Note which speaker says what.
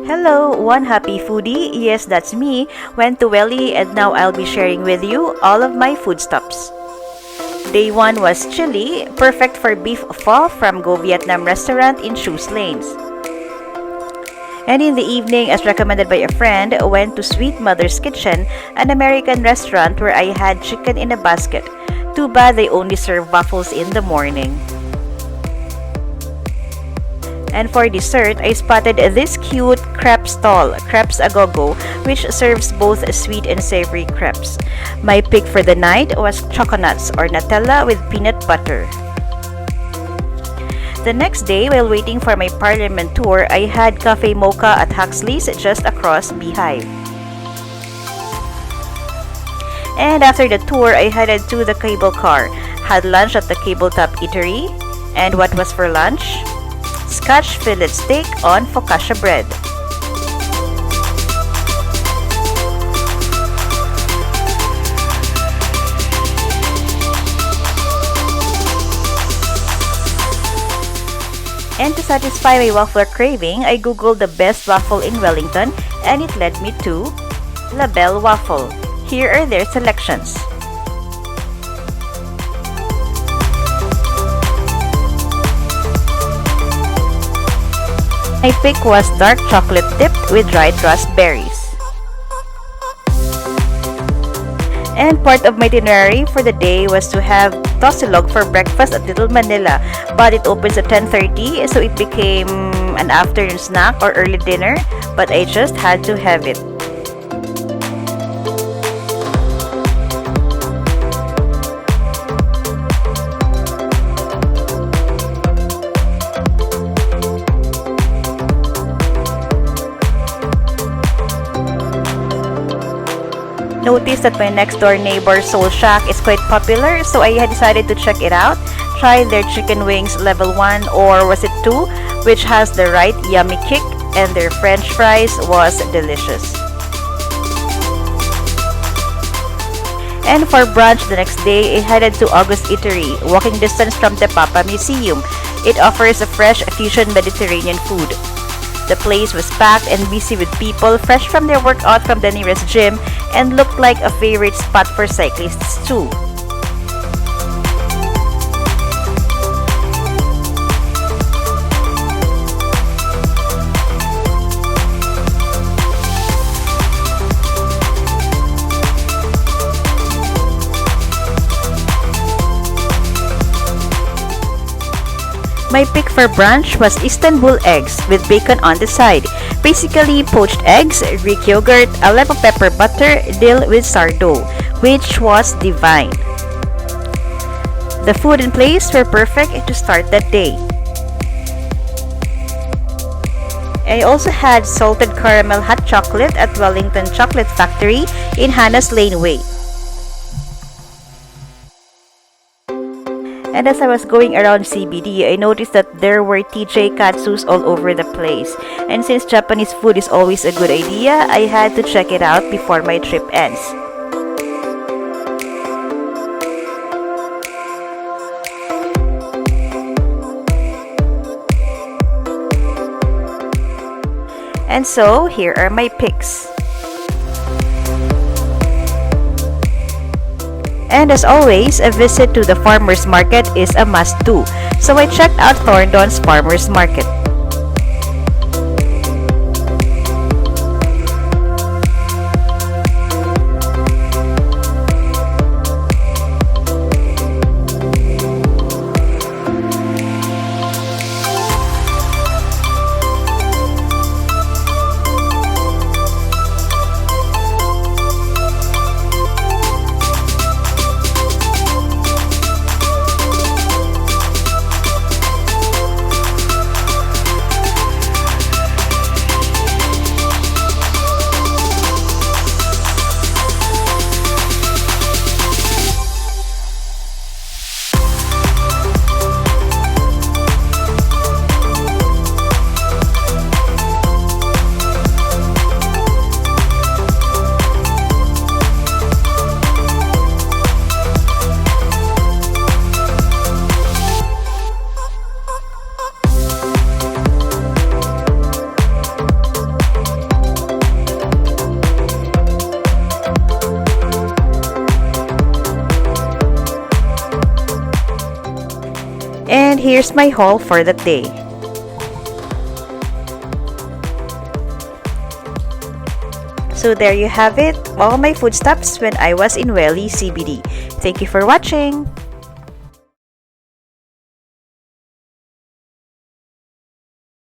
Speaker 1: Hello, one happy foodie. Yes, that's me. Went to Welly and now I'll be sharing with you all of my food stops. Day 1 was chili, perfect for beef pho from Go Vietnam restaurant in Shoes Lanes. And in the evening, as recommended by a friend, went to Sweet Mother's Kitchen, an American restaurant where I had chicken in a basket. Too bad they only serve waffles in the morning. And for dessert, I spotted this cute crepe stall, Crepes a Gogo, which serves both sweet and savory crepes. My pick for the night was choconuts or Nutella with peanut butter. The next day, while waiting for my Parliament tour, I had cafe mocha at Huxley's just across Beehive. And after the tour, I headed to the cable car, had lunch at the Cable Top Eatery, and what was for lunch? Scotch fillet steak on focaccia bread. And to satisfy my waffle craving, I googled the best waffle in Wellington and it led me to Labelle Waffle. Here are their selections. My pick was dark chocolate dipped with dried raspberries. And part of my itinerary for the day was to have tosilog for breakfast at Little Manila, but it opens at 10:30, so it became an afternoon snack or early dinner, but I just had to have it. Noticed that my next door neighbor Soul Shack is quite popular, so I had decided to check it out. Try their chicken wings level 1 or was it 2, which has the right yummy kick, and their french fries was delicious. And for brunch the next day, I headed to August Eatery, walking distance from the Papa Museum. It offers a fresh fusion Mediterranean food. The place was packed and busy with people fresh from their workout from the nearest gym and looked like a favorite spot for cyclists too. My pick for brunch was Istanbul eggs with bacon on the side. Basically, poached eggs, Greek yogurt, Aleppo pepper butter, dill with sourdough, which was divine. The food and place were perfect to start that day. I also had salted caramel hot chocolate at Wellington Chocolate Factory in Hannah's Laneway. And as I was going around CBD, I noticed that there were TJ Katsus all over the place. And since Japanese food is always a good idea, I had to check it out before my trip ends. And so, here are my picks. And as always, a visit to the farmer's market is a must-do. So I checked out Thorndon's farmer's market. And here's my haul for that day. So there you have it, all my food stops when I was in Welly CBD. Thank you for watching!